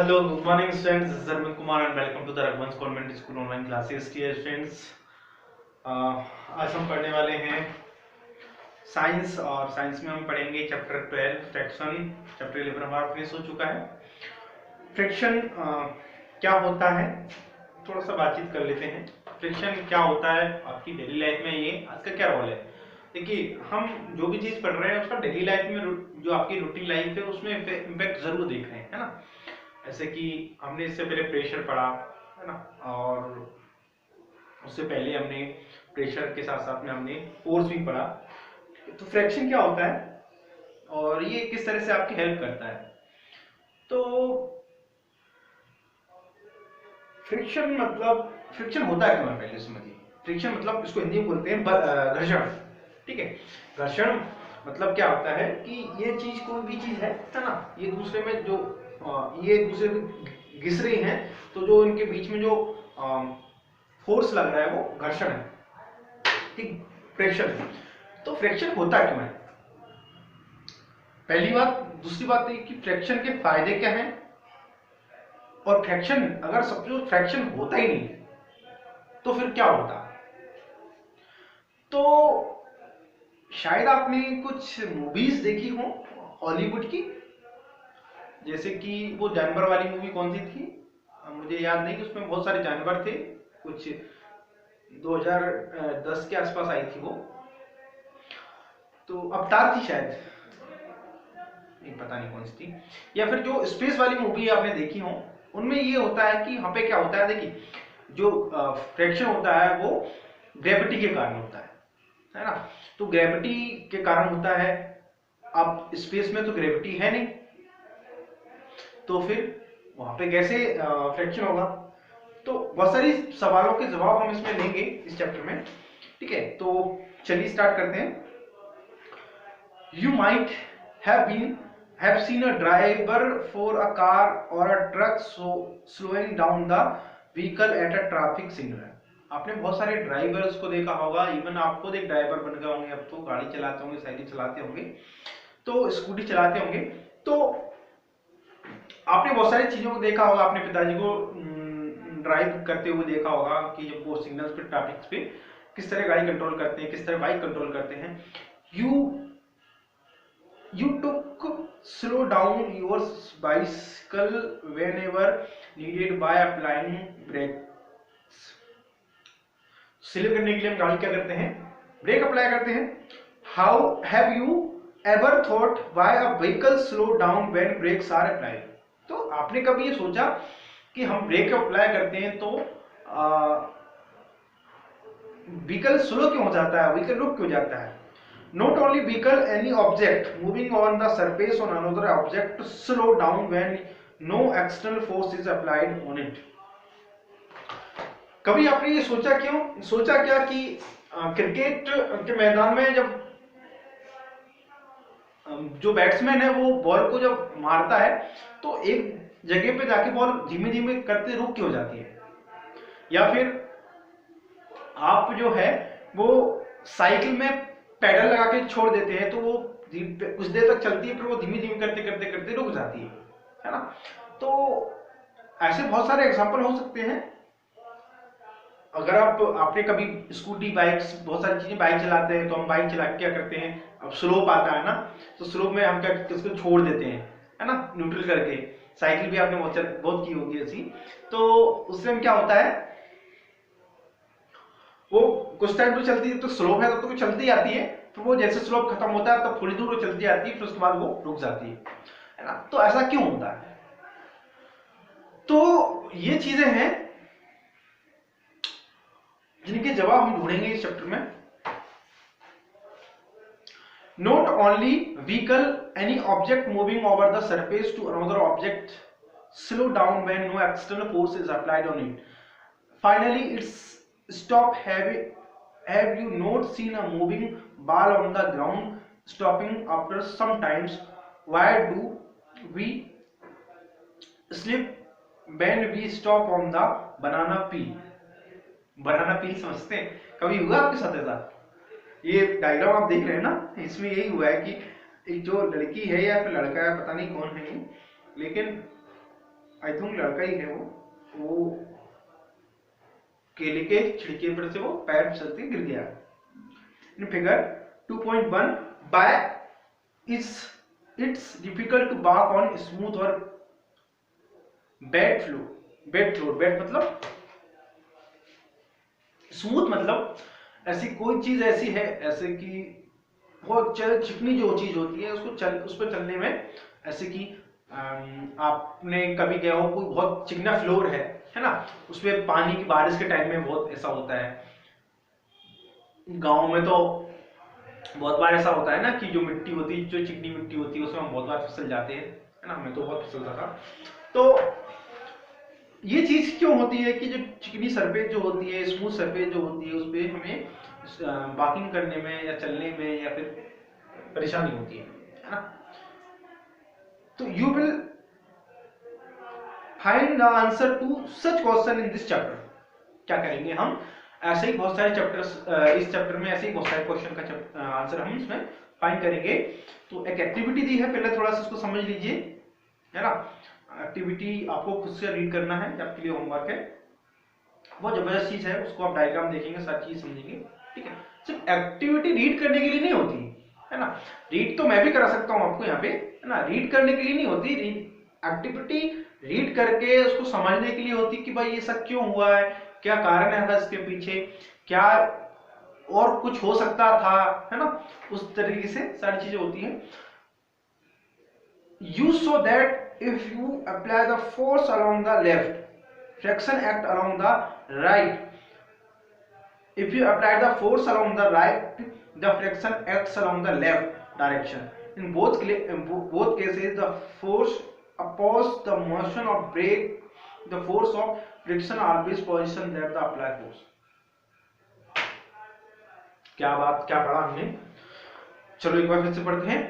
Hello, good morning students. This is Arvind Kumar and welcome to the Raghuvansh Convent School online classes. Dear students, आज हम पढ़ने वाले हैं science और science में हम पढ़ेंगे चैप्टर 12 फ्रैक्शन। चैप्टर 11 हमारा फिनिश हो चुका है। फ्रैक्शन क्या होता है, थोड़ा सा बातचीत कर लेते हैं। फ्रैक्शन क्या होता है आपकी डेली लाइफ में, ये आज का क्या रोल है। देखिए, हम जो भी चीज पढ़ रहे हैं उसका डेली लाइफ में, जो आपकी रूटीन लाइफ है उसमें इम्पैक्ट जरूर देख रहे हैं, है ना। ऐसे कि हमने इससे पहले प्रेशर पढ़ा, है ना, और उससे पहले हमने प्रेशर के साथ साथ में हमने फोर्स भी पढ़ा। तो फ्रैक्शन क्या होता है और ये किस तरह से आपकी हेल्प करता है। तो फ्रिक्शन मतलब, फ्रिक्शन होता है क्या, पहले समझिए। फ्रिक्शन मतलब इसको हिंदी में बोलते हैं घर्षण, ठीक है। घर्षण मतलब क्या होता है कि ये चीज कोई भी चीज है ना, ये दूसरे में जो ये दूसरे में घिस रही हैं, तो जो इनके बीच में जो फोर्स लग रहा है वो घर्षण है, ठीक, फ्रिक्शन। तो फ्रिक्शन होता क्यों है, पहली बात। दूसरी बात ये कि फ्रिक्शन के फायदे क्या हैं, और फ्रैक्शन, अगर सपोज फ्रैक्शन होता ही नहीं तो फिर क्या होता। तो शायद आपने कुछ मूवीज देखी हो हॉलीवुड की, जैसे कि वो जानवर वाली मूवी कौन सी थी, मुझे याद नहीं, कि उसमें बहुत सारे जानवर थे, कुछ 2010 के आसपास आई थी वो, तो अवतार थी शायद, नहीं पता नहीं कौन सी थी। या फिर जो स्पेस वाली मूवी आपने देखी हो, उनमें ये होता है कि यहाँ पे क्या होता है, देखिए जो फ्रैक्शन होता है वो ग्रेविटी के कारण होता है ना। तो ग्रेविटी के कारण होता है। अब स्पेस में तो ग्रेविटी है नहीं, तो फिर वहां पे कैसे फ्रैक्शन होगा। तो बहुत सारी सवालों के जवाब हम इसमें लेंगे इस चैप्टर में, ठीक है। तो चलिए स्टार्ट करते हैं। You might have seen a driver for a car or a truck slowing down the vehicle at a traffic signal। आपने बहुत सारे ड्राइवर्स को देखा होगा, इवन आप खुद एक ड्राइवर बन गए होंगे, अब तो गाड़ी चलाते होंगे, साइकिल चलाते होंगे, तो स्कूटी चलाते होंगे। तो आपने बहुत सारी चीजों को देखा होगा, अपने पिताजी को ड्राइव करते हुए देखा होगा कि जब वो सिग्नल्स पे, ट्रैफिक पे किस तरह गाड़ी कंट्रोल करते हैं, किस तरह बाइक कंट्रोल करते हैं। You took slow down your bicycle whenever needed by applying brakes। Slow करने के लिए हम गाड़ी क्या करते हैं, ब्रेक अप्लाई करते हैं। How have you ever thought why a vehicle slow down when brakes are applied। तो आपने कभी ये सोचा कि हम ब्रेक अप्लाई करते हैं तो व्हीकल स्लो क्यों हो जाता है, व्हीकल रुक क्यों जाता है। Not only vehicle, any object moving on the surface on another object slow down when no external force is applied on it। कभी आपने ये सोचा क्या कि क्रिकेट के मैदान में जब जो बैट्समैन है वो बॉल को जब मारता है तो एक जगह पे जाके बॉल धीमे धीमे करते रुक क्यों जाती है। या फिर आप जो है वो साइकिल में पैडल लगा के छोड़ देते हैं तो वो कुछ देर तक चलती है, फिर वो धीमे धीमे करते करते करते रुक जाती है ना। तो ऐसे बहुत सारे एग्जांपल हो सकते हैं। अगर आपने कभी स्कूटी, बाइक्स, बहुत सारी चीजें बाइक चलाते हैं, तो हम बाइक चला के क्या करते हैं, अब स्लोप आता है ना, तो स्लोप में हम क्या इसको छोड़ देते हैं, है ना, न्यूट्रल करके। साइकिल भी आपने बहुत की होगी ऐसी। तो उससे हम क्या होता है, वो कुछ टाइम तो चलती है, तो स्लोप है तो चलती आती है, फिर वो जैसे स्लोप खत्म होता है तब थोड़ी दूर वो चलती आती है, फिर उसके बाद वो रुक जाती है ना। तो ऐसा क्यों होता है। तो ये चीजें हैं जिनके जवाब हम ढूंढेंगे इस चैप्टर में। Not only vehicle, any object moving over the surface to another object slow down when no external force is applied on it. Finally it's stop। Have you not seen a moving ball on the ground stopping after some times? Why do we slip when we stop on the banana peel? banana peel समझते हैं, कभी हुआ आपके साथ ऐसा। ये diagram आप देख रहे हैं ना, इसमें यही हुआ है कि एक जो लड़की है या फिर लड़का है, पता नहीं कौन है, लेकिन आई थिंक लड़का ही है वो केले के छिड़के पर से वो पैर फिसलते गिर गया। In figure 2.1 by it's difficult to walk on smooth और बेड फ्लोर बेड मतलब स्मूथ मतलब ऐसी कोई चीज ऐसी है ऐसे कि बहुत चिकनी जो चीज होती है उस पर चलने में, ऐसे कि आपने कभी गया हो कोई बहुत चिकना फ्लोर है ना, उसमें पानी की बारिश के टाइम में बहुत ऐसा होता है। गाँव में तो बहुत बार ऐसा होता है ना कि जो मिट्टी होती है, जो चिकनी मिट्टी होती है, उसमें हम बहुत बार फिसल जाते हैं, है ना। मैं तो बहुत फिसलता था। तो ये चीज क्यों होती है कि जो चिकनी सरफेस जो होती है, स्मूथ सरफेस जो होती है, उस पर हमें वॉकिंग करने में या चलने में या फिर परेशानी होती है ना। तो you will find the answer to such question in this chapter. क्या करेंगे हम, ऐसे ही बहुत सारे चैप्टर्स, इस चैप्टर में ऐसे ही बहुत सारे क्वेश्चन का आंसर हम इसमें फाइंड करेंगे। तो एक एक्टिविटी दी है, पहले थोड़ा सा इसको समझ लीजिए, है ना। एक्टिविटी आपको खुद से रीड करना है, आपके लिए होमवर्क है। बहुत जबरदस्त चीज है, उसको आप डायग्राम देखेंगे, सारी चीज समझेंगे, ठीक है। सिर्फ एक्टिविटी रीड करने के लिए नहीं होती, है ना। रीड तो मैं भी करा सकता हूं आपको यहाँ पे, है ना। रीड करने के लिए नहीं होती, एक्टिविटी रीड करके उसको समझने के लिए होती कि भाई ये सब क्यों हुआ है, क्या कारण है इसके पीछे, क्या और कुछ हो सकता था, है ना। उस तरीके से सारी चीजें होती हैं। You show that if you apply the force along the left, friction act along the right. If you apply the force along the right, the friction acts along the left direction. In both cases, the force opposes the motion of brake. The force of friction always position that the apply force. क्या पढ़ा हमने, चलो एक बार फिर से पढ़ते हैं।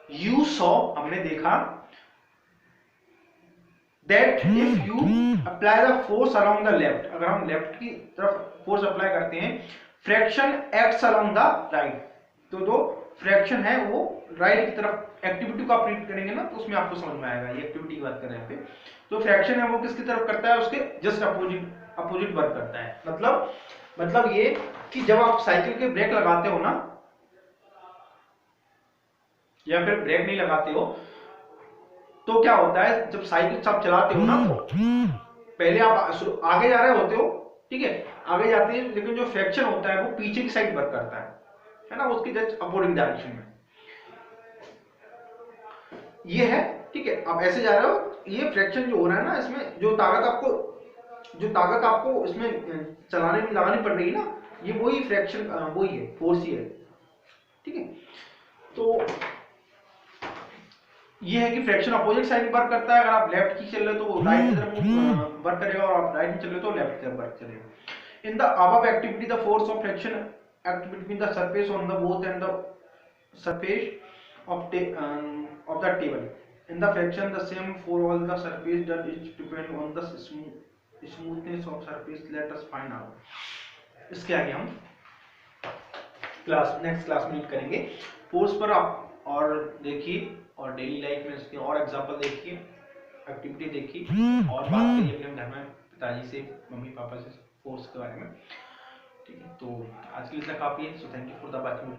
You saw, हमने देखा, that if you apply the force along the left, अगर हम लेफ्ट की तरफ फोर्स अप्लाई करते हैं, fraction acts along the right, तो जो फ्रैक्शन है वो राइट की तरफ, एक्टिविटी को आप रीड करेंगे ना तो उसमें आपको समझ में आएगा, ये एक्टिविटी की बात कर रहे हैं यहाँ पे। तो फ्रैक्शन है वो किसकी तरफ करता है, उसके जस्ट अपोजिट वर्क करता है। मतलब ये कि जब आप साइकिल के ब्रेक लगाते हो ना, या फिर ब्रेक नहीं लगाते हो, तो क्या होता है, जब साइकिल आप चलाते हो ना तो पहले आप आगे जा रहे होते हो, ठीक है, आगे जाते हैं, लेकिन जो फ्रैक्शन होता है वो पीछे की साइड वर्क करता है ना, उसकी जस्ट अपोजिट डायरेक्शन में ये है, ठीक है। आप ऐसे जा रहे हो, ये फ्रैक्शन जो हो रहा है ना, इसमें जो ताकत आपको इसमें चलाने में लगानी पड़ रही है ना, ये वही फ्रैक्शन, वही है, फोर्स ही है, ठीक है। तो ये है कि फ्रैक्शन अपोजिट साइड वर्क करता है। अगर आप लेफ्ट की चल रहे हो तो वो राइट की तरफ वर्क करेगा, और आप राइट में चल रहे हो तो लेफ्ट की तरफ वर्क करेगा। In the above activity the force of fraction act between the surface on the both and the surface of the table. In the fraction the same for all the surface that is depend on the smoothness of surface. Let us find out. इसके आगे हम next class में read करेंगे। Force पर आप और देखिए, और डेली लाइफ में इसके और एग्जांपल देखिए, एक्टिविटी देखिए, और बात करिए अपने घर में पिताजी से, मम्मी पापा से फोर्स के बारे में, ठीक है। तो आज के लिए इतना काफी है। So thank you for the watching.